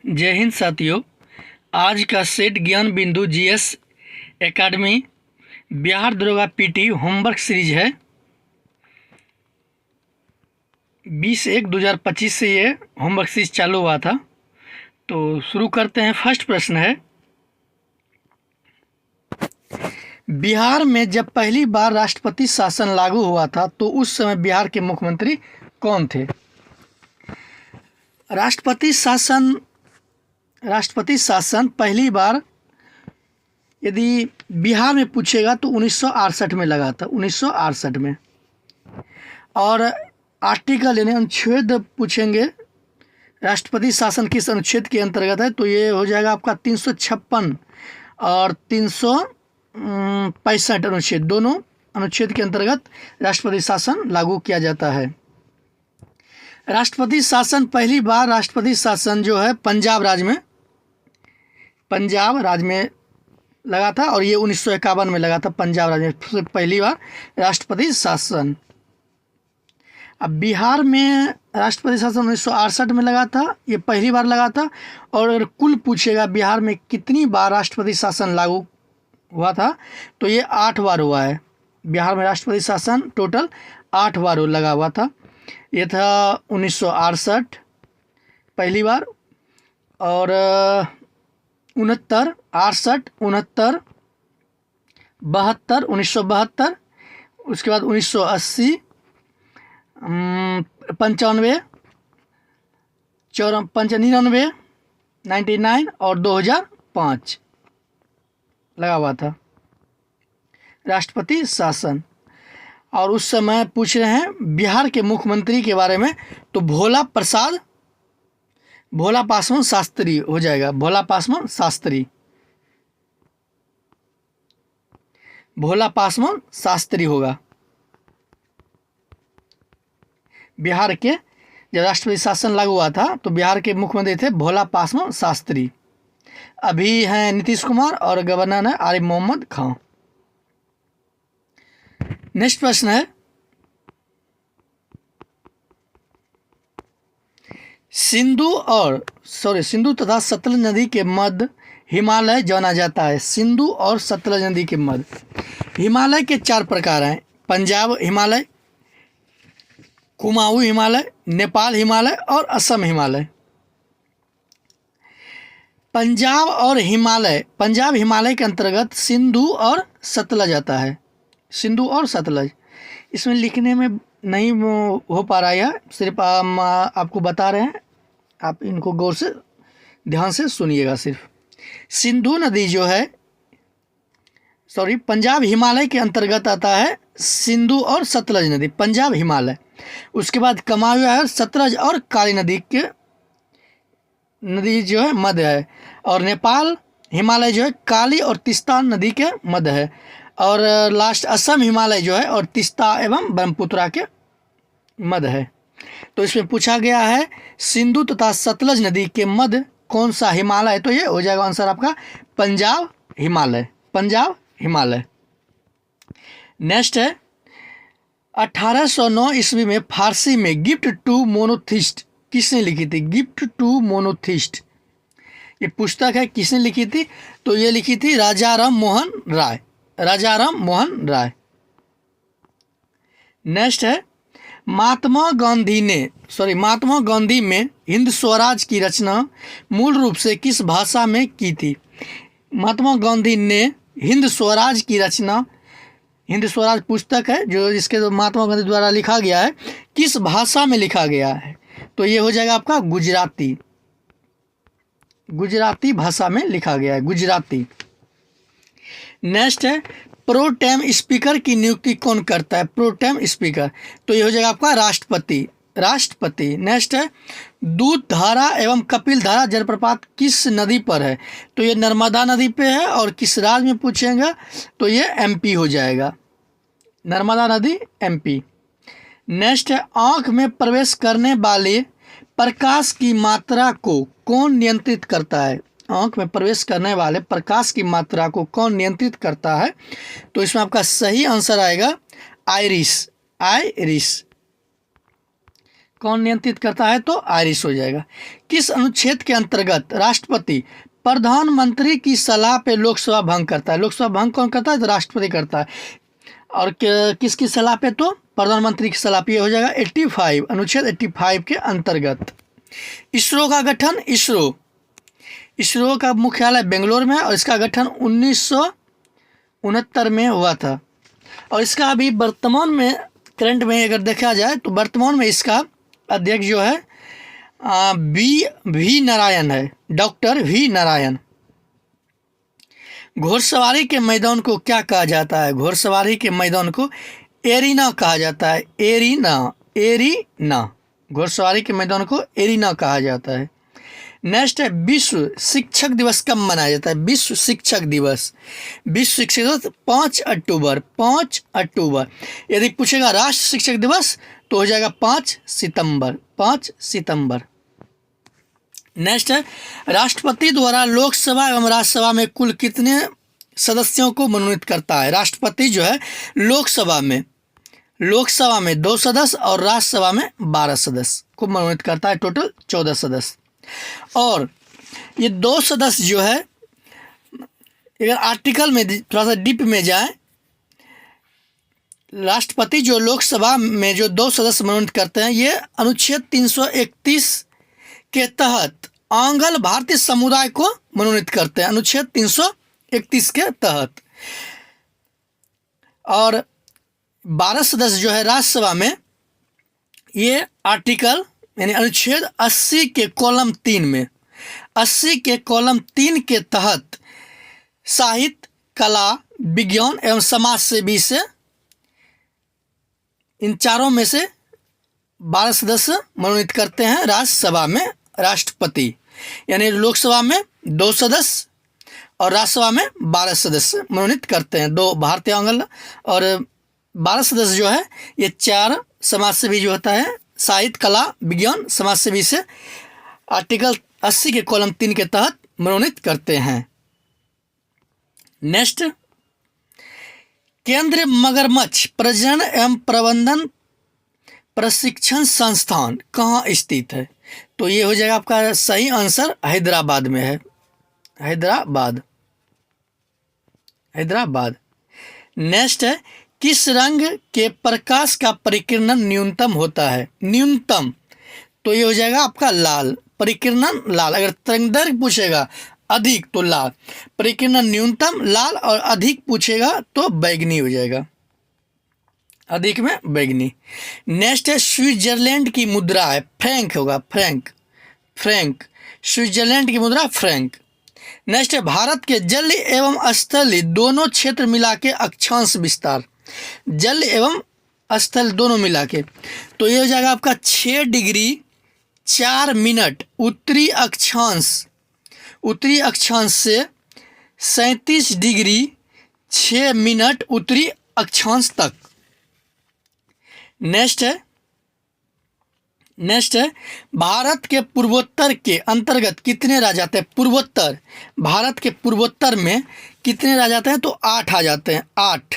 जय हिंद साथियों। आज का सेट ज्ञान बिंदु जीएस एकेडमी बिहार दरोगा पीटी होमवर्क सीरीज है। 20/1/2025 से ये होमवर्क सीरीज चालू हुआ था। तो शुरू करते हैं। फर्स्ट प्रश्न है, बिहार में जब पहली बार राष्ट्रपति शासन लागू हुआ था तो उस समय बिहार के मुख्यमंत्री कौन थे? राष्ट्रपति शासन पहली बार यदि बिहार में पूछेगा तो 1968 में लगा था, 1968 में। और आर्टिकल यानी अनुच्छेद पूछेंगे, राष्ट्रपति शासन किस अनुच्छेद के अंतर्गत है, तो ये हो जाएगा आपका 356 और 365 अनुच्छेद, दोनों अनुच्छेद के अंतर्गत राष्ट्रपति शासन लागू किया जाता है। राष्ट्रपति शासन पहली बार राष्ट्रपति शासन जो है पंजाब राज्य में लगा था और ये 1951 में लगा था। पंजाब राज्य में पहली बार राष्ट्रपति शासन। अब बिहार में राष्ट्रपति शासन 1968 में लगा था, ये पहली बार लगा था। और अगर कुल पूछेगा बिहार में कितनी बार राष्ट्रपति शासन लागू हुआ था, तो ये 8 बार हुआ है। बिहार में राष्ट्रपति शासन टोटल 8 बार लगा हुआ था। ये था 1968 पहली बार, और 69, 68, 69, 72, 1972, उसके बाद 1980, 95, 99, 99 और 2005 लगा हुआ था राष्ट्रपति शासन। और उस समय पूछ रहे हैं बिहार के मुख्यमंत्री के बारे में, तो भोला पासवान शास्त्री हो जाएगा। भोला पासवान शास्त्री होगा। बिहार के जब राष्ट्रपति शासन लागू हुआ था तो बिहार के मुख्यमंत्री थे भोला पासवान शास्त्री। अभी हैं नीतीश कुमार और गवर्नर है आरिफ मोहम्मद खान। नेक्स्ट प्रश्न है, सिंधु तथा सतलज नदी के मध्य हिमालय जाना जाता है। सिंधु और सतलज नदी के मध्य हिमालय के 4 प्रकार हैं: पंजाब हिमालय, कुमाऊं हिमालय, नेपाल हिमालय और असम हिमालय। पंजाब हिमालय के अंतर्गत सिंधु और सतलज आता है। सिंधु और सतलज इसमें लिखने में नहीं हो पा रहा है, सिर्फ आपको बता रहे हैं, आप इनको गौर से ध्यान से सुनिएगा। सिर्फ सिंधु नदी जो है पंजाब हिमालय के अंतर्गत आता है सिंधु और सतलज नदी, पंजाब हिमालय। उसके बाद कमावी है सतलज और काली नदी जो है मध्य है। और नेपाल हिमालय जो है काली और तीस्ता नदी के मध्य है। और लास्ट असम हिमालय जो है और तीस्ता एवं ब्रह्मपुत्रा के मध्य है। तो इसमें पूछा गया है सिंधु तथा सतलज नदी के मध्य कौन सा हिमालय है, तो ये हो जाएगा आंसर आपका पंजाब हिमालय। नेक्स्ट है, 1809 ईस्वी में फारसी में गिफ्ट टू मोनोथिस्ट किसने लिखी थी? गिफ्ट टू मोनोथिस्ट ये पुस्तक है, किसने लिखी थी? तो ये लिखी थी राजा राम मोहन राय। नेक्स्ट है, महात्मा गांधी में हिंद स्वराज की रचना मूल रूप से किस भाषा में की थी? महात्मा गांधी ने हिंद स्वराज की रचना, हिंद स्वराज पुस्तक है जिसके महात्मा गांधी द्वारा लिखा गया है, किस भाषा में लिखा गया है? तो ये हो जाएगा आपका गुजराती भाषा में लिखा गया है, गुजराती। नेक्स्ट है, प्रोटेम स्पीकर की नियुक्ति कौन करता है? प्रोटेम स्पीकर, तो ये हो जाएगा आपका राष्ट्रपति। नेक्स्ट है, दूध धारा एवं कपिल धारा जलप्रपात किस नदी पर है? तो ये नर्मदा नदी पे है। और किस राज्य में पूछेंगे तो ये एमपी हो जाएगा, नर्मदा नदी एमपी। नेक्स्ट है, आँख में प्रवेश करने वाले प्रकाश की मात्रा को कौन नियंत्रित करता है? आँख में प्रवेश करने वाले प्रकाश की मात्रा को कौन नियंत्रित करता है? तो इसमें आपका सही आंसर आएगा आइरिस। कौन नियंत्रित करता है? तो आयरिश हो जाएगा। किस अनुच्छेद के अंतर्गत राष्ट्रपति प्रधानमंत्री की सलाह पे लोकसभा भंग करता है? लोकसभा भंग कौन करता है? तो राष्ट्रपति करता है। और किसकी सलाह पे? तो प्रधानमंत्री की सलाह पे। हो जाएगा 85, अनुच्छेद 85 के अंतर्गत। इसरो का गठन, इसरो का मुख्यालय बेंगलोर में है और इसका गठन 1969 में हुआ था। और इसका अभी वर्तमान में, करंट में अगर देखा जाए तो वर्तमान में इसका अध्यक्ष जो है वी नारायण है, डॉक्टर वी नारायण। घोड़सवारी के मैदान को क्या कहा जाता है? घोड़सवारी के मैदान को एरिना कहा जाता है। एरिना, घोड़सवारी के मैदान को एरिना कहा जाता है। नेक्स्ट है, विश्व शिक्षक दिवस कब मनाया जाता है? विश्व शिक्षक दिवस, 5 अक्टूबर। 5 अक्टूबर। यदि पूछेगा राष्ट्र शिक्षक दिवस तो हो जाएगा 5 सितंबर। 5 सितंबर। नेक्स्ट है, राष्ट्रपति द्वारा लोकसभा एवं राज्यसभा में कुल कितने सदस्यों को मनोनीत करता है? राष्ट्रपति जो है लोकसभा में 2 सदस्य और राज्यसभा में 12 सदस्य को मनोनीत करता है, टोटल 14 सदस्य। और ये 2 सदस्य जो है, अगर आर्टिकल में थोड़ा सा डीप में जाए, राष्ट्रपति जो लोकसभा में जो 2 सदस्य मनोनीत करते हैं, ये अनुच्छेद 331 के तहत आंग्ल भारतीय समुदाय को मनोनीत करते हैं, अनुच्छेद 331 के तहत। और 12 सदस्य जो है राज्यसभा में, ये आर्टिकल यानी अनुच्छेद 80 के कॉलम 3 में, 80 के कॉलम 3 के तहत साहित्य, कला, विज्ञान एवं समाज सेवी से, इन चारों में से 12 सदस्य मनोनीत करते हैं राज्यसभा में राष्ट्रपति। यानी लोकसभा में 2 सदस्य और राज्यसभा में 12 सदस्य मनोनीत करते हैं, 2 भारतीय आंग्ल और 12 सदस्य जो है ये 4 समाज सेवी जो होता है, साहित्य, कला, विज्ञान, समाज सेवी से आर्टिकल 80 के कॉलम 3 के तहत मनोनीत करते हैं। नेक्स्ट, केंद्रीय मगरमच्छ प्रजनन एवं प्रबंधन प्रशिक्षण संस्थान कहाँ स्थित है? तो ये हो जाएगा आपका सही आंसर हैदराबाद में है। हैदराबाद। नेक्स्ट है, किस रंग के प्रकाश का परिकिरणन न्यूनतम होता है? न्यूनतम, तो ये हो जाएगा आपका लाल, परिकिरणन लाल। अगर तरंगदैर्घ्य पूछेगा अधिक तो लाल, परिकिरणन न्यूनतम लाल, और अधिक पूछेगा तो बैगनी हो जाएगा, अधिक में बैगनी। नेक्स्ट है, स्विट्जरलैंड की मुद्रा है फ्रैंक होगा, फ्रैंक। स्विट्जरलैंड की मुद्रा फ्रैंक। नेक्स्ट है, भारत के जल एवं स्थलीय दोनों क्षेत्र मिला के अक्षांश विस्तार, जल एवं स्थल दोनों मिला के, तो ये हो जाएगा आपका 6 डिग्री 4 मिनट उत्तरी अक्षांश से 37 डिग्री 6 मिनट उत्तरी अक्षांश तक। नेक्स्ट है, भारत के पूर्वोत्तर के अंतर्गत कितने राज्य आते हैं? पूर्वोत्तर, भारत के पूर्वोत्तर में कितने राज्य आते हैं? तो 8 आ जाते हैं, 8।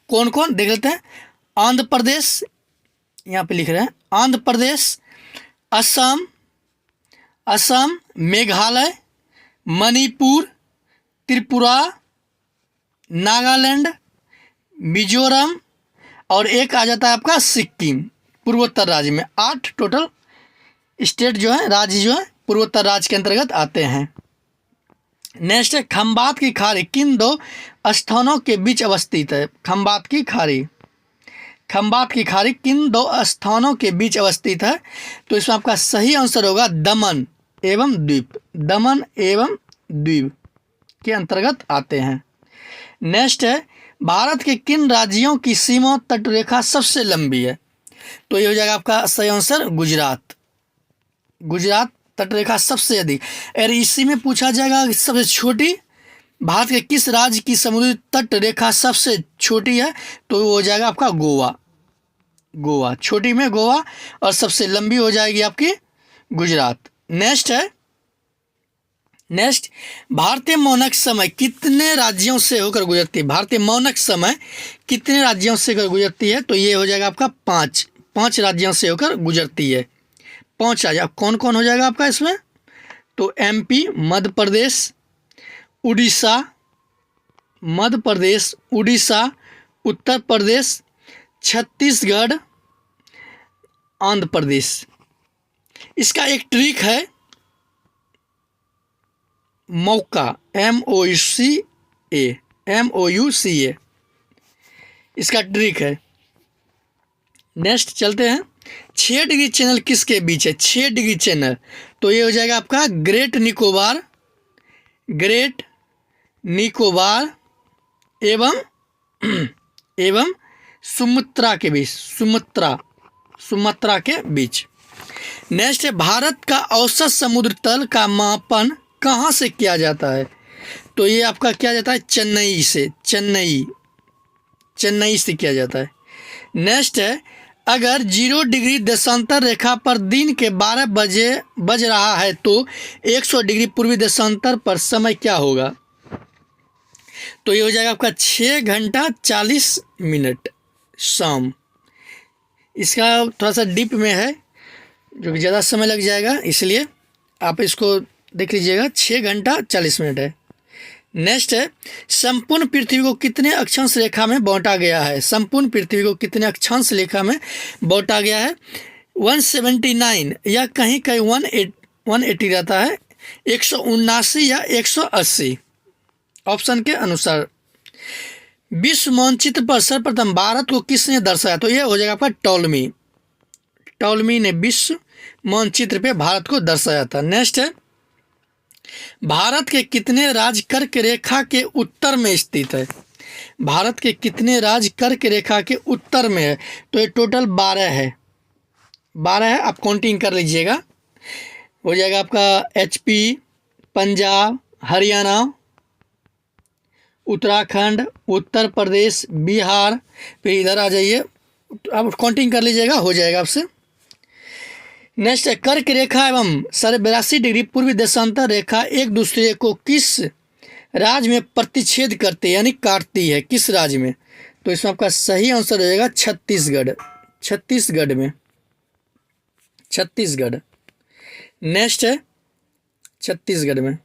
कौन कौन देख लेते हैं। आंध्र प्रदेश, यहाँ पे लिख रहे हैं, आंध्र प्रदेश, असम, मेघालय, मणिपुर, त्रिपुरा, नागालैंड, मिजोरम, और एक आ जाता है आपका सिक्किम। पूर्वोत्तर राज्य में 8 टोटल स्टेट जो है, राज्य जो है पूर्वोत्तर राज्य के अंतर्गत आते हैं। नेक्स्ट है, खंबात की खाड़ी किन 2 स्थानों के बीच अवस्थित है? खंबात की खाड़ी किन 2 स्थानों के बीच अवस्थित है? तो इसमें आपका सही आंसर होगा दमन एवं द्वीप के अंतर्गत आते हैं। नेक्स्ट है, भारत के किन राज्यों की सीमा तटरेखा सबसे लंबी है? तो ये हो जाएगा आपका सही आंसर गुजरात तटरेखा सबसे अधिक। अगर इसी में पूछा जाएगा सबसे छोटी, भारत के किस राज्य की समुद्री तट रेखा सबसे छोटी है? तो वो हो जाएगा आपका गोवा, छोटी में गोवा, और सबसे लंबी हो जाएगी आपकी गुजरात। नेक्स्ट, भारतीय मौनक समय कितने राज्यों से होकर गुजरती है? भारतीय मौनक समय कितने राज्यों से होकर गुजरती है? तो ये हो जाएगा आपका 5 राज्यों से होकर गुजरती है। 5 राज्य, कौन कौन हो जाएगा आपका इसमें? तो एमपी मध्य प्रदेश, उड़ीसा, मध्य प्रदेश, उड़ीसा, उत्तर प्रदेश, छत्तीसगढ़, आंध्र प्रदेश। इसका एक ट्रिक है, मौका, MOUCA, इसका ट्रिक है। नेक्स्ट चलते हैं, 6 डिग्री चैनल किसके बीच है? 6 डिग्री चैनल, तो ये हो जाएगा आपका ग्रेट निकोबार एवं सुमात्रा के बीच, सुमात्रा के बीच। नेक्स्ट है, भारत का औसत समुद्र तल का मापन कहाँ से किया जाता है? तो ये आपका किया जाता है चेन्नई से किया जाता है। नेक्स्ट है, अगर 0 डिग्री देशांतर रेखा पर दिन के 12 बजे बज रहा है तो 100 डिग्री पूर्वी देशांतर पर समय क्या होगा? तो ये हो जाएगा आपका 6 घंटा 40 मिनट शाम। इसका थोड़ा सा डीप में है, जो कि ज़्यादा समय लग जाएगा, इसलिए आप इसको देख लीजिएगा। 6 घंटा 40 मिनट है। नेक्स्ट है, संपूर्ण पृथ्वी को कितने अक्षांश रेखा में बांटा गया है? संपूर्ण पृथ्वी को कितने अक्षांश रेखा में बांटा गया है? 179 या कहीं कहीं 180 रहता है, 179 या 180 ऑप्शन के अनुसार। विश्व मानचित्र पर सर्वप्रथम भारत को किसने दर्शाया? तो यह हो जाएगा आपका टॉलमी ने विश्व मानचित्र पे भारत को दर्शाया था। नेक्स्ट है, भारत के कितने राज्य कर्क रेखा के उत्तर में स्थित है? भारत के कितने राज्य कर्क रेखा के उत्तर में है? तो ये टोटल 12 है, 12 है, आप काउंटिंग कर लीजिएगा। हो जाएगा आपका HP, पंजाब, हरियाणा, उत्तराखंड, उत्तर प्रदेश, बिहार, फिर इधर आ जाइए, आप काउंटिंग कर लीजिएगा, हो जाएगा आपसे। नेक्स्ट है, कर्क रेखा एवं 82 डिग्री पूर्वी देशांतर रेखा एक दूसरे को किस राज्य में प्रतिच्छेद करते यानी काटती है? किस राज्य में? तो इसमें आपका सही आंसर हो जाएगा छत्तीसगढ़ में। नेक्स्ट है, छत्तीसगढ़ में।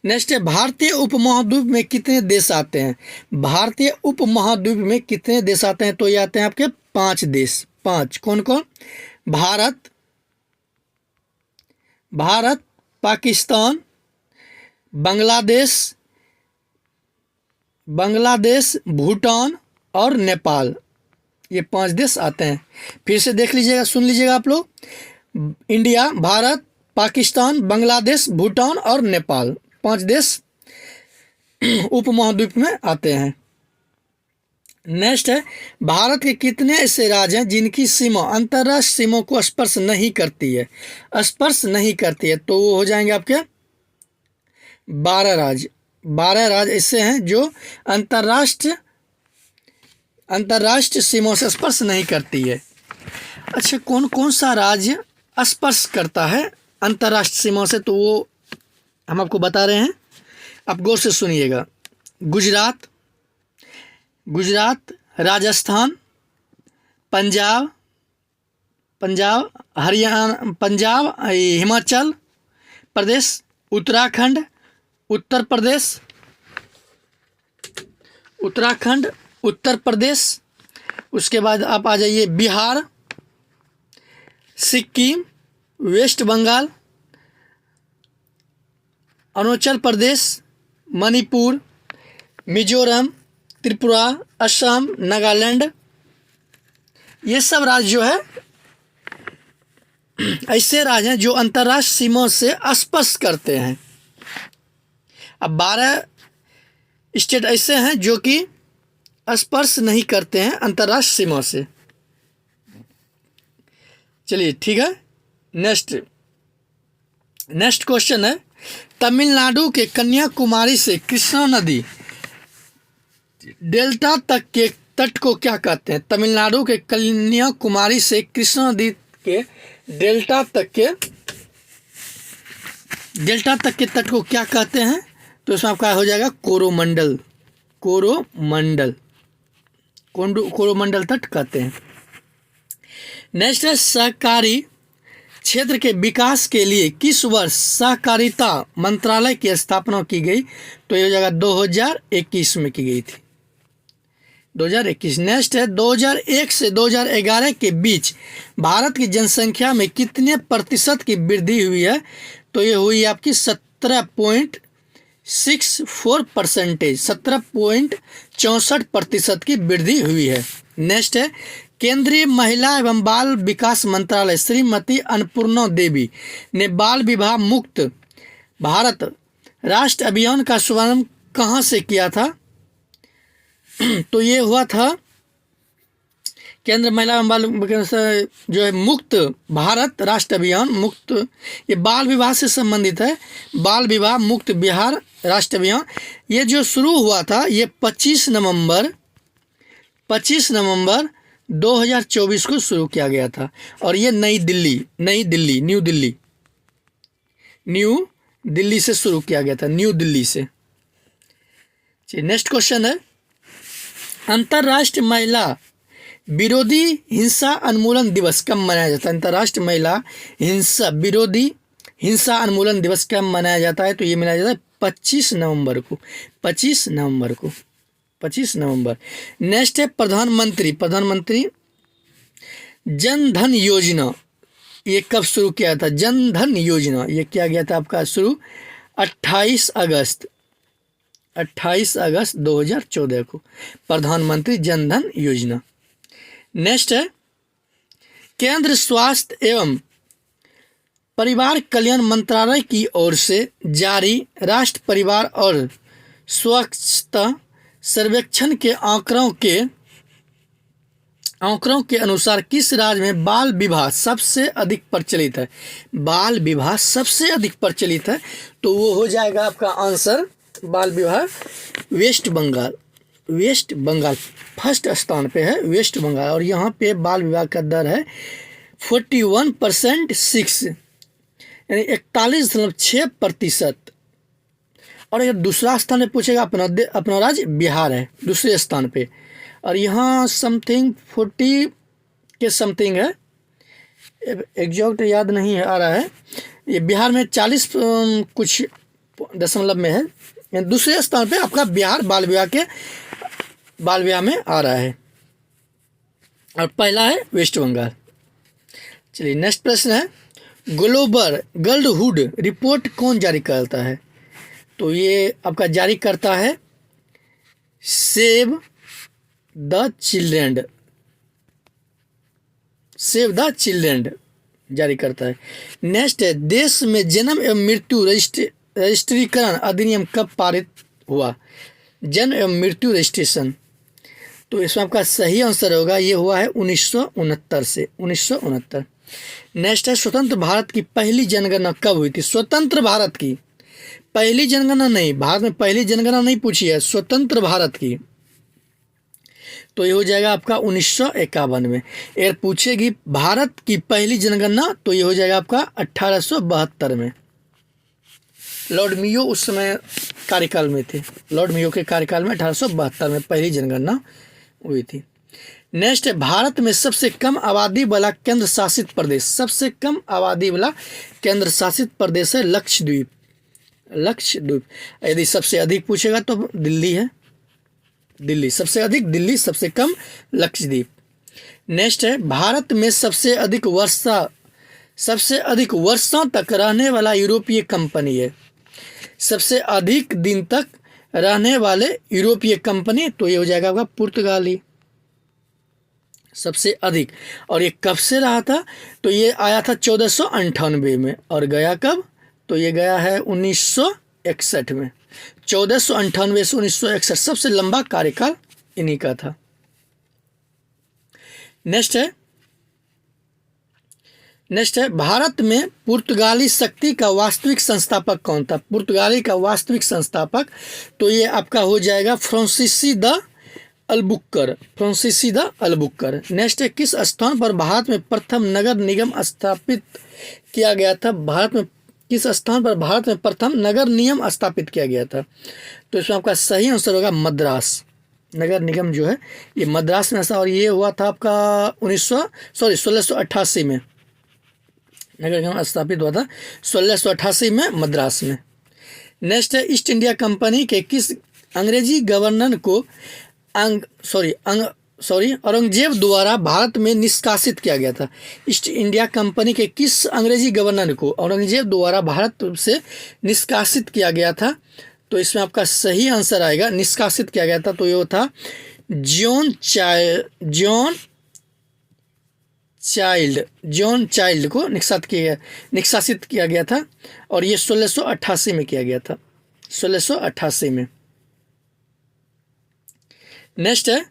नेक्स्ट है, भारतीय उपमहाद्वीप में कितने देश आते हैं? भारतीय उपमहाद्वीप में कितने देश आते हैं? तो ये आते हैं आपके 5 देश। 5 कौन कौन? भारत, पाकिस्तान, बांग्लादेश, भूटान और नेपाल, ये 5 देश आते हैं। फिर से देख लीजिएगा, सुन लीजिएगा आप लोग। इंडिया, भारत, पाकिस्तान, बांग्लादेश, भूटान और नेपाल, 5 देश उपमहाद्वीप में आते हैं। नेक्स्ट है, भारत के कितने ऐसे राज्य हैं जिनकी सीमा अंतर्राष्ट्रीय सीमा को स्पर्श नहीं करती है? तो वो हो जाएंगे आपके 12 राज्य। 12 राज्य ऐसे हैं जो अंतर्राष्ट्रीय सीमा से स्पर्श नहीं करती है। अच्छा, कौन कौन सा राज्य स्पर्श करता है अंतर्राष्ट्रीय सीमा से? तो वो हम आपको बता रहे हैं, आप गौर से सुनिएगा। गुजरात, राजस्थान, पंजाब, हरियाणा, हिमाचल प्रदेश, उत्तराखंड, उत्तर प्रदेश, उसके बाद आप आ जाइए बिहार, सिक्किम, वेस्ट बंगाल, अरुणाचल प्रदेश, मणिपुर, मिजोरम, त्रिपुरा, असम, नागालैंड, ये सब राज्य जो है ऐसे राज्य हैं जो अंतर्राष्ट्रीय सीमा से स्पर्श करते हैं। अब 12 स्टेट ऐसे हैं जो कि स्पर्श नहीं करते हैं अंतर्राष्ट्रीय सीमा से। चलिए ठीक है, नेक्स्ट क्वेश्चन है, तमिलनाडु के कन्याकुमारी से कृष्णा नदी डेल्टा तक के तट को क्या कहते हैं? तमिलनाडु के कन्याकुमारी से कृष्णा नदी के डेल्टा तक के तट को क्या कहते हैं? तो इसमें आपका हो जाएगा कोरोमंडल तट कहते हैं। नेक्स्ट है सहकारी क्षेत्र के विकास के लिए किस वर्ष सहकारिता मंत्रालय की स्थापना की गई? तो ये हो जाएगा 2021 में की गई थी, 2021। नेक्स्ट है 2001 से 2011 के बीच भारत की जनसंख्या में कितने प्रतिशत की वृद्धि हुई है? तो ये हुई आपकी 17.64%, 17.64% की वृद्धि हुई है। नेक्स्ट है केंद्रीय महिला एवं बाल विकास मंत्रालय श्रीमती अन्नपूर्णा देवी ने बाल विवाह मुक्त भारत राष्ट्र अभियान का शुभारंभ कहाँ से किया था? तो ये हुआ था केंद्र महिला एवं बाल विकास जो है मुक्त भारत राष्ट्र अभियान, मुक्त, ये बाल विवाह से संबंधित है, बाल विवाह मुक्त बिहार राष्ट्र अभियान। ये जो शुरू हुआ था ये 25 नवंबर 2024 को शुरू किया गया था और ये न्यू दिल्ली से शुरू किया गया था, न्यू दिल्ली से। नेक्स्ट क्वेश्चन है अंतर्राष्ट्रीय महिला विरोधी हिंसा उन्मूलन दिवस कब मनाया जाता है? अंतर्राष्ट्रीय महिला विरोधी हिंसा उन्मूलन दिवस कब मनाया जाता है? तो ये मनाया जाता है 25 नवंबर को। 25 नवंबर। नेक्स्ट है प्रधानमंत्री जन धन योजना, ये कब शुरू किया था? जन धन योजना ये किया गया था आपका शुरू 28 अगस्त 2014 को, प्रधानमंत्री जन धन योजना। नेक्स्ट है केंद्र स्वास्थ्य एवं परिवार कल्याण मंत्रालय की ओर से जारी राष्ट्रीय परिवार और स्वच्छता सर्वेक्षण के आंकड़ों के अनुसार किस राज्य में बाल विवाह सबसे अधिक प्रचलित है? बाल विवाह सबसे अधिक प्रचलित है तो वो हो जाएगा आपका आंसर बाल विवाह वेस्ट बंगाल फर्स्ट स्थान पे है वेस्ट बंगाल, और यहाँ पे बाल विवाह का दर है 41.6 यानी 41.6%। और अगर दूसरा स्थान पे पूछेगा अपना राज्य बिहार है दूसरे स्थान पे, और यहाँ समथिंग 40 के समथिंग है, एग्जैक्ट याद नहीं आ रहा है। ये बिहार में 40 कुछ दशमलव में है, दूसरे स्थान पे आपका बिहार बाल विवाह में आ रहा है, और पहला है वेस्ट बंगाल। चलिए नेक्स्ट प्रश्न है ग्लोबल गर्लहुड रिपोर्ट कौन जारी करता है? तो ये आपका जारी करता है सेव द चिल्ड्रेन जारी करता है। नेक्स्ट है देश में जन्म एवं मृत्यु रजिस्ट्रीकरण अधिनियम कब पारित हुआ? जन्म एवं मृत्यु रजिस्ट्रेशन, तो इसमें आपका सही आंसर होगा ये हुआ है 1969। नेक्स्ट है स्वतंत्र भारत की पहली जनगणना कब हुई थी? स्वतंत्र भारत की पहली जनगणना नहीं, भारत में पहली जनगणना नहीं पूछी है, स्वतंत्र भारत की, तो ये हो जाएगा आपका 1951 में। अगर पूछेगी भारत की पहली जनगणना तो ये हो जाएगा आपका 1872 में। लॉर्ड मेयो उस समय कार्यकाल में थे, लॉर्ड मेयो के कार्यकाल में 1872 में पहली जनगणना हुई थी। नेक्स्ट है भारत में सबसे कम आबादी वाला केंद्र शासित प्रदेश, सबसे कम आबादी वाला केंद्र शासित प्रदेश है लक्षद्वीप। यदि सबसे अधिक पूछेगा तो दिल्ली है, दिल्ली सबसे अधिक, दिल्ली सबसे कम लक्षद्वीप। नेक्स्ट है भारत में सबसे अधिक वर्षों तक रहने वाला यूरोपीय कंपनी है, सबसे अधिक दिन तक रहने वाले यूरोपीय कंपनी, तो ये हो जाएगा आपका पुर्तगाली सबसे अधिक। और ये कब से रहा था? तो ये आया था 1498 में, और गया कब? तो ये गया है 1961 में। 1498 से 1961 सबसे लंबा कार्यकाल इन्हीं का था। नेक्स्ट है भारत में पुर्तगाली शक्ति का वास्तविक संस्थापक कौन था? पुर्तगाली का वास्तविक संस्थापक तो ये आपका हो जाएगा फ्रांसीसी द अल्बुकर। नेक्स्ट है किस स्थान पर भारत में प्रथम नगर निगम स्थापित किया गया था? भारत में किस स्थान पर भारत में प्रथम नगर निगम स्थापित किया गया था? तो इसमें आपका सही आंसर होगा नगर निगम जो है ये मद्रास में था, और ये हुआ था आपका 1688 में नगर निगम स्थापित हुआ था 1688 में मद्रास में। नेक्स्ट है ईस्ट इंडिया कंपनी के किस अंग्रेजी गवर्नर को औरंगजेब द्वारा भारत में निष्कासित किया गया था। ईस्ट इंडिया कंपनी के किस अंग्रेजी गवर्नर को औरंगजेब द्वारा भारत से निष्कासित किया गया था? तो इसमें आपका सही आंसर आएगा, निष्कासित किया गया था तो ये था जॉन चाइल्ड को निष्कासित किया गया था, और ये 1688 में किया गया था, 1688 में। नेक्स्ट है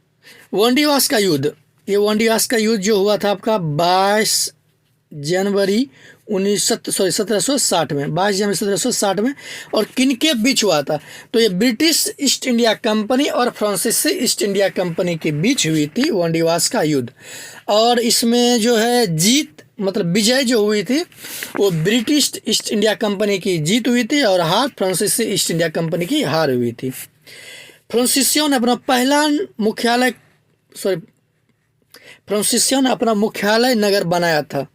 वांडीवास का युद्ध। ये वांडीवास का युद्ध जो हुआ था आपका 22 जनवरी 1760 में, 22 जनवरी 1760 में, और किनके बीच हुआ था? तो ये ब्रिटिश ईस्ट इंडिया कंपनी और फ्रांसीसी ईस्ट इंडिया कंपनी के बीच हुई थी वांडीवास का युद्ध। और इसमें जो है जीत मतलब विजय जो हुई थी वो ब्रिटिश ईस्ट इंडिया कंपनी की जीत हुई थी, और हार फ्रांसीसी ईस्ट इंडिया कंपनी की हार हुई थी। फ्रांसीसियों ने अपना मुख्यालय नगर बनाया था,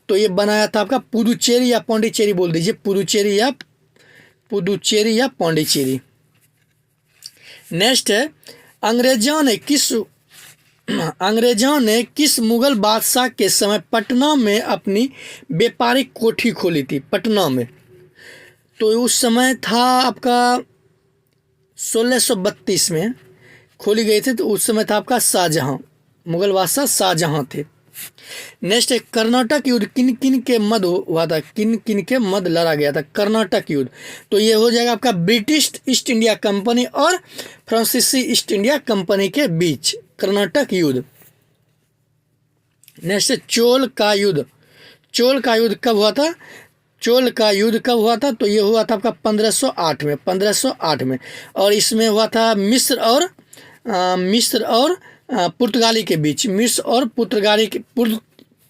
तो ये बनाया था आपका पुदुचेरी या पौंडीचेरी, बोल दीजिए पुदुचेरी या पौंडीचेरी। नेक्स्ट है अंग्रेजों ने किस मुगल बादशाह के समय पटना में अपनी व्यापारिक कोठी खोली थी? पटना में तो उस समय था आपका 1632 में खोली गई थी, तो उस समय था आपका शाहजहां, मुगल बादशाह शाहजहां थे। नेक्स्ट है कर्नाटक युद्ध किन किन के मध्य हुआ था? किन किन के मध्य लड़ा गया था कर्नाटक युद्ध? तो ये हो जाएगा आपका ब्रिटिश ईस्ट इंडिया कंपनी और फ्रांसीसी ईस्ट इंडिया कंपनी के बीच कर्नाटक युद्ध। नेक्स्ट है चोल का युद्ध कब हुआ था? तो ये हुआ था आपका 1508 में, और इसमें हुआ था मिस्र और पुर्तगाली के बीच,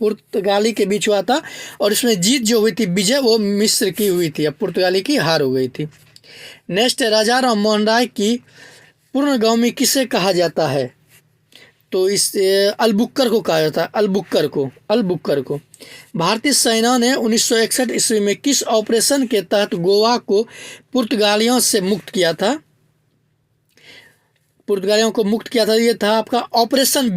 पुर्तगाली के बीच हुआ था, और इसमें जीत जो हुई थी विजय वो मिस्र की हुई थी, अब पुर्तगाली की हार हो गई थी। नेक्स्ट है राजा राम मोहन राय की पूर्णगामी किसे कहा जाता है? तो इस अलबुक्कर को कहा जाता है, अलबुक्कर को। भारतीय सेना ने 1961 ईस्वी में किस ऑपरेशन के तहत गोवा को पुर्तगालियों से मुक्त किया था? ये था आपका ऑपरेशन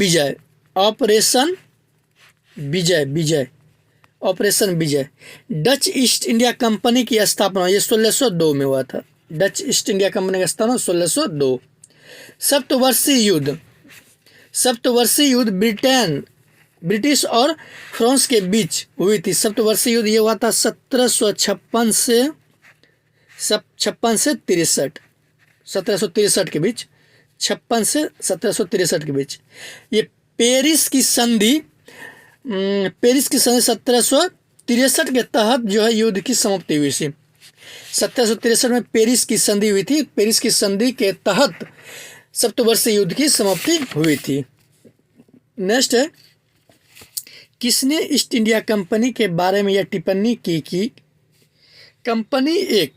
विजय। डच ईस्ट इंडिया कंपनी की स्थापना ये 1602 में हुआ था। डच ईस्ट इंडिया कंपनी का स्थापना 1602। सप्तवर्षीय युद्ध ब्रिटिश और फ्रांस के बीच हुई थी। सप्तवर्षीय युद्ध ये हुआ था 1756 के बीच, 56 से 1763 के बीच। ये पेरिस की संधि 1763 के तहत जो है युद्ध की समाप्ति हुई थी। 1763 में पेरिस की संधि हुई थी। पेरिस की संधि के तहत सप्तवर्षीय युद्ध की समाप्ति हुई थी। नेक्स्ट है किसने ईस्ट इंडिया कंपनी के बारे में यह टिप्पणी की कि कंपनी एक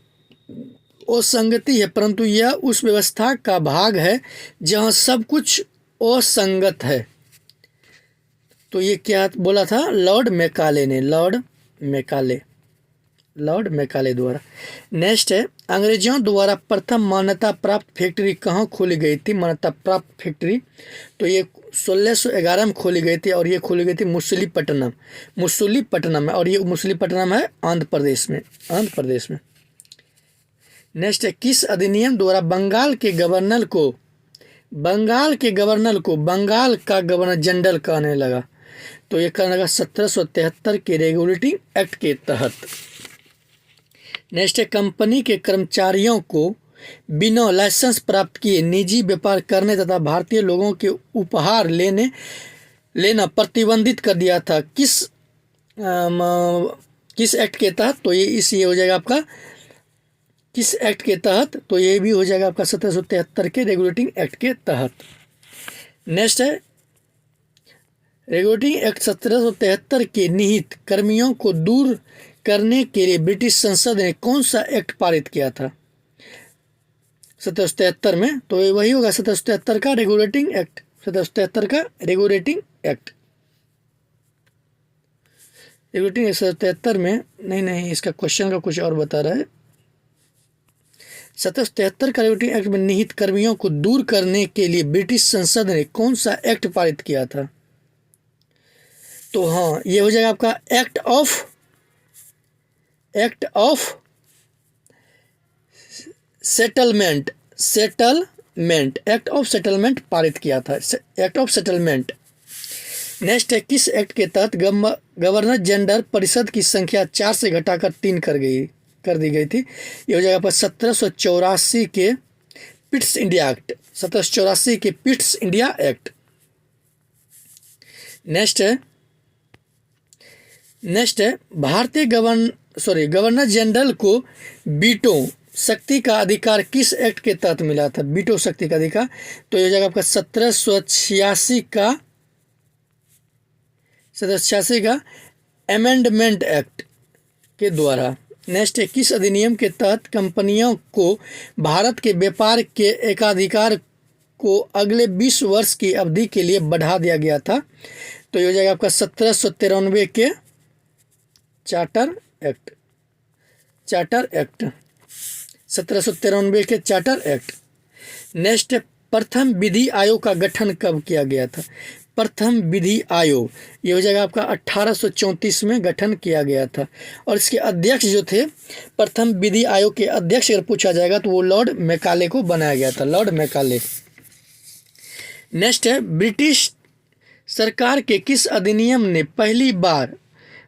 असंगति है, परंतु यह उस व्यवस्था का भाग है जहां सब कुछ असंगत है? तो ये क्या बोला था लॉर्ड मैकाले द्वारा। नेक्स्ट है अंग्रेजों द्वारा प्रथम मान्यता प्राप्त फैक्ट्री कहाँ खोली गई थी? मान्यता प्राप्त फैक्ट्री तो ये 1611 में खोली गई थी, और ये खोली गई थी मुसुलीपट्टनम में, और ये मुसुलीपट्टनम है आंध्र प्रदेश में। नेक्स्ट है किस अधिनियम द्वारा बंगाल के गवर्नर को बंगाल का गवर्नर जनरल कहने लगा? तो ये कहने लगा 1773 के रेगुलेटिंग एक्ट के तहत। नेक्स्ट है कंपनी के कर्मचारियों को बिना लाइसेंस प्राप्त किए निजी व्यापार करने तथा भारतीय लोगों के उपहार लेना प्रतिबंधित कर दिया था किस एक्ट के तहत? तो ये हो जाएगा आपका किस एक्ट के तहत? तो ये भी हो जाएगा आपका 1773 के रेगुलेटिंग एक्ट के तहत। नेक्स्ट है रेगुलेटिंग एक्ट 1773 के निहित कर्मियों को दूर करने के लिए ब्रिटिश संसद ने कौन सा एक्ट पारित किया था? 1773 में, तो ये वही होगा 1773 का रेगुलेटिंग एक्ट, 1773 का रेगुलेटिंग एक्ट। रेगुलेटिंग 1773 में, नहीं इसका क्वेश्चन का कुछ और बता रहा है। 1773 का रेगुलेटिंग एक्ट में निहित कर्मियों को दूर करने के लिए ब्रिटिश संसद ने कौन सा एक्ट पारित किया था? तो हाँ, ये हो जाएगा आपका act of settlement, act of settlement पारित किया था, एक्ट ऑफ सेटलमेंट। नेक्स्ट है, किस एक्ट के तहत गवर्नर जनरल परिषद की संख्या 4 से घटाकर 3 कर दी गई थी? ये हो जाएगा पर 1784 के पिट्स इंडिया एक्ट, 1784 के पिट्स इंडिया एक्ट। नेक्स्ट है भारतीय गवर्नर जनरल को वीटो शक्ति का अधिकार किस एक्ट के तहत मिला था? वीटो शक्ति का अधिकार, तो ये हो जाएगा आपका 1786 का अमेंडमेंट एक्ट के द्वारा। नेक्स्ट है, किस अधिनियम के तहत कंपनियों को भारत के व्यापार के एकाधिकार को अगले 20 वर्ष की अवधि के लिए बढ़ा दिया गया था? तो ये हो जाएगा आपका 1793 के चार्टर एक्ट, 1793 के चार्टर एक्ट। नेक्स्ट, प्रथम विधि आयोग का गठन कब किया गया था? प्रथम विधि आयोग, ये हो जाएगा आपका 1834 में गठन किया गया था, और इसके अध्यक्ष जो थे, प्रथम विधि आयोग के अध्यक्ष अगर पूछा जाएगा तो वो लॉर्ड मैकाले को बनाया गया था, लॉर्ड मैकाले। नेक्स्ट है, ब्रिटिश सरकार के किस अधिनियम ने पहली बार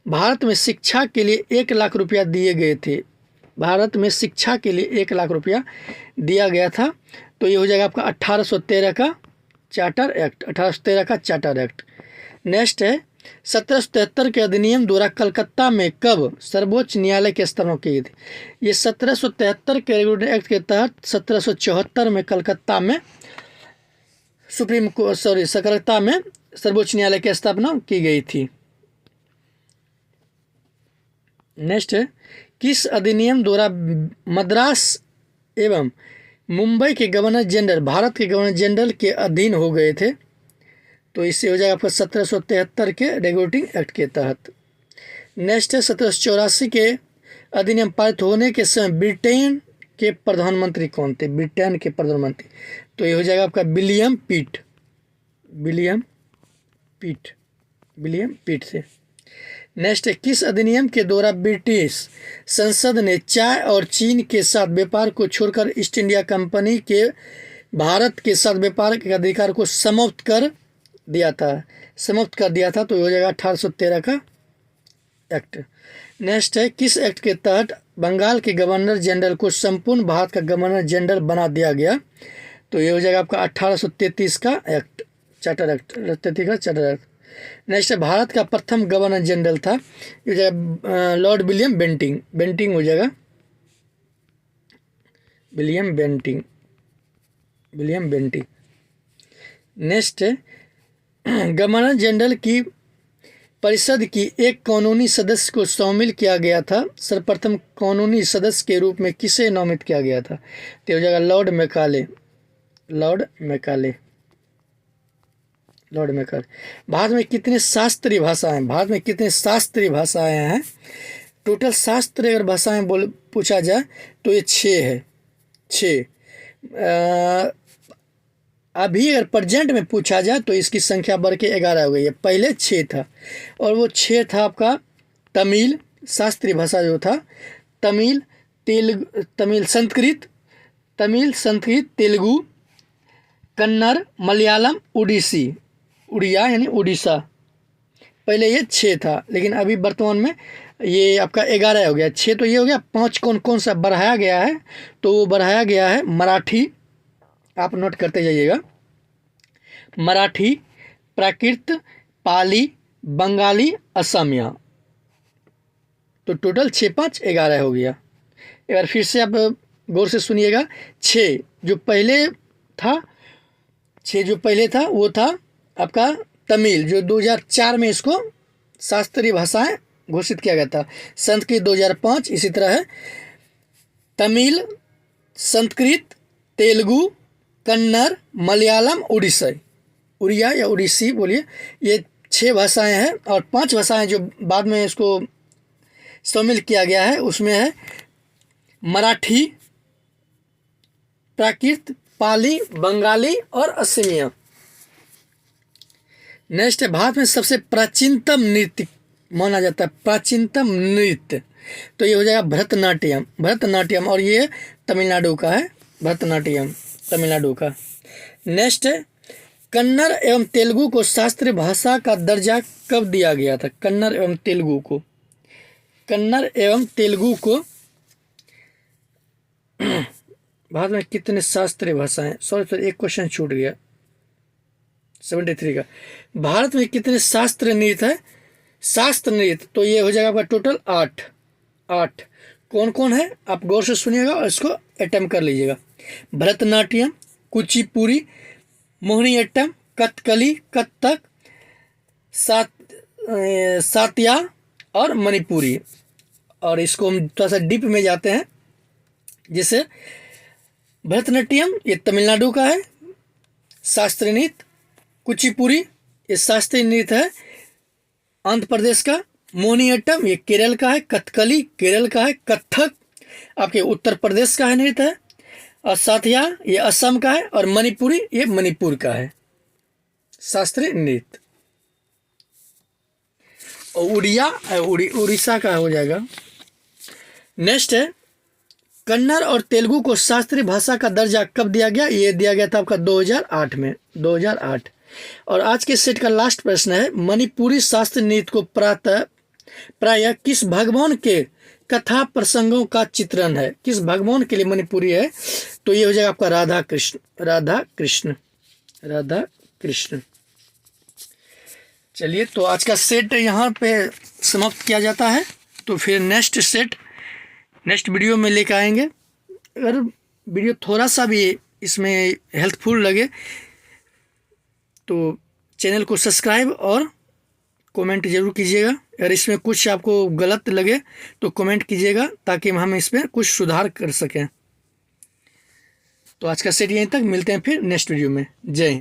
भारत में शिक्षा के लिए 1 लाख रुपया दिए गए थे? भारत में शिक्षा के लिए 1 लाख रुपया दिया गया था, तो ये हो जाएगा आपका 1813 का चार्टर एक्ट, 1813 का चार्टर एक्ट। नेक्स्ट है, 1773 के अधिनियम द्वारा कलकत्ता में कब सर्वोच्च न्यायालय की स्थापना की गई थी? ये 1773 के रेगुलेटिंग एक्ट के तहत 1774 में कलकत्ता में कलकत्ता में सर्वोच्च न्यायालय की स्थापना की गई थी। नेक्स्ट है, किस अधिनियम द्वारा मद्रास एवं मुंबई के गवर्नर जनरल भारत के गवर्नर जनरल के अधीन हो गए थे? तो इससे हो जाएगा आपका 1773 के रेगुलेटिंग एक्ट के तहत। नेक्स्ट है, 1784 के अधिनियम पारित होने के समय ब्रिटेन के प्रधानमंत्री कौन थे? ब्रिटेन के प्रधानमंत्री, तो ये हो जाएगा आपका विलियम पिट थे। नेक्स्ट है, किस अधिनियम के द्वारा ब्रिटिश संसद ने चाय और चीन के साथ व्यापार को छोड़कर ईस्ट इंडिया कंपनी के भारत के साथ व्यापार के अधिकार को समाप्त कर दिया था? तो ये हो जाएगा 1813 का एक्ट। नेक्स्ट है, किस एक्ट के तहत बंगाल के गवर्नर जनरल को संपूर्ण भारत का गवर्नर जनरल बना दिया गया? तो ये हो जाएगा आपका 1833 का एक्ट, चार्टर एक्ट, 33 का चार्टर एक्ट। नेक्स्ट है, भारत का प्रथम गवर्नर जनरल था, ये जाएगा लॉर्ड विलियम बेंटिंग हो जाएगा, विलियम बेंटिंग। नेक्स्ट है, गवर्नर जनरल की परिषद की एक कानूनी सदस्य को शामिल किया गया था, सर्वप्रथम कानूनी सदस्य के रूप में किसे नामित किया गया था? तो हो जाएगा लॉर्ड मैकाले। भारत में कितने शास्त्रीय भाषाएं हैं? टोटल शास्त्रीय अगर भाषाएं पूछा जाए तो ये 6 है, 6। अभी अगर प्रेजेंट में पूछा जाए तो इसकी संख्या बढ़ के 11 हो गई है। पहले 6 था, और वो 6 था आपका तमिल, शास्त्रीय भाषा जो था तमिल, संस्कृत, तेलुगु, कन्नड़, मलयालम, उड़िया यानी उड़ीसा। पहले ये 6 था, लेकिन अभी वर्तमान में ये आपका 11 हो गया। 6 तो ये हो गया, 5 कौन सा बढ़ाया गया है? तो वो बढ़ाया गया है मराठी, आप नोट करते जाइएगा, मराठी, प्राकृत, पाली, बंगाली, असमिया। तो टोटल 6 5 11 हो गया। एक बार फिर से आप गौर से सुनिएगा। 6 जो पहले था वो था आपका तमिल, जो 2004 में इसको शास्त्रीय भाषाएं घोषित किया गया था। संस्कृत 2005, इसी तरह है तमिल, संस्कृत, तेलुगु, कन्नड़, मलयालम, उड़िया या उड़ीसी बोलिए। ये 6 भाषाएं हैं और 5 भाषाएं जो बाद में इसको शामिल किया गया है उसमें है मराठी, प्राकृत, पाली, बंगाली और असमिया। नेक्स्ट है भारत में सबसे प्राचीनतम नृत्य माना जाता है, प्राचीनतम नृत्य, तो ये हो जाएगा भरतनाट्यम और ये तमिलनाडु का है, भरतनाट्यम तमिलनाडु का। नेक्स्ट है कन्नड़ एवं तेलुगु को शास्त्रीय भाषा का दर्जा कब दिया गया था? कन्नड़ एवं तेलुगु को भारत में कितने शास्त्रीय भाषाएं, सॉरी एक क्वेश्चन छूट गया 73 का। भारत में कितने शास्त्र नृत्य है? शास्त्र नृत्य तो ये हो जाएगा आपका टोटल 8। कौन कौन है आप गौर से सुनिएगा और इसको अटेम्प्ट कर लीजिएगा। भरतनाट्यम, कुचिपुड़ी, मोहिनीअट्टम, कथकली, कथक, सातिया और मणिपुरी। और इसको हम थोड़ा सा डीप में जाते हैं, जैसे भरतनाट्यम ये तमिलनाडु का है शास्त्रीय नृत्य, कुचिपुड़ी ये शास्त्रीय नृत्य है आंध्र प्रदेश का, मोहिनीअट्टम ये केरल का है, कथकली केरल का है, कथक आपके उत्तर प्रदेश का है नृत्य है, और साथिया ये असम का है, और मणिपुरी ये मणिपुर का है शास्त्रीय नृत्य। और उड़ीसा का हो जाएगा। नेक्स्ट है कन्नड़ और तेलुगु को शास्त्रीय भाषा का दर्जा कब दिया गया? ये दिया गया था आपका 2008 में, 2008। और आज के सेट का लास्ट प्रश्न है मणिपुरी शास्त्रीय नृत्य को प्रायः किस भगवान के कथा प्रसंगों का चित्रण है? किस भगवान के लिए मणिपुरी है? तो ये हो जाएगा आपका राधा कृष्ण। चलिए तो आज का सेट यहाँ पे समाप्त किया जाता है, तो फिर नेक्स्ट वीडियो में लेकर आएंगे। अगर वीडियो थोड़ा सा भी इसमें हेल्पफुल लगे तो चैनल को सब्सक्राइब और कमेंट ज़रूर कीजिएगा। अगर इसमें कुछ आपको गलत लगे तो कमेंट कीजिएगा ताकि हम इसमें कुछ सुधार कर सकें। तो आज का सेट यहीं तक, मिलते हैं फिर नेक्स्ट वीडियो में। जय हिंद।